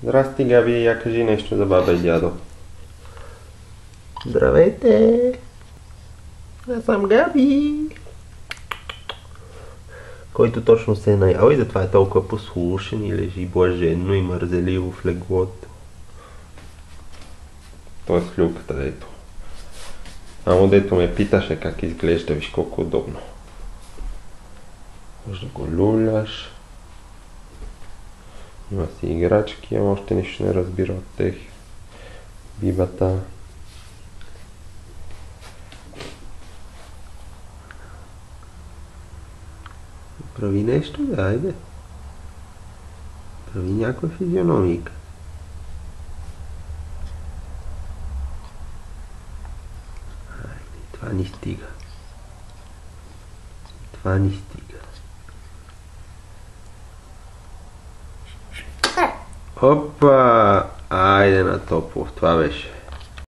Здрасти, Габи, я кажи нещо за баба и дядо. Здравейте! Аз съм Габи! Който точно се е наял и затова е толкова послушен и лежи блаженно и мързеливо в леглото. Той е с хлюката, дето. Амо дето ме питаше как изглежда, виж колко удобно. Може да го люляш. Има си играчки, ама още нищо не разбира от тех. Бибата. Прави нещо, да, айде. Прави някаква физиономика. Айде, това ни стига. Това ни стига. Опа! Айде на топло, това беше.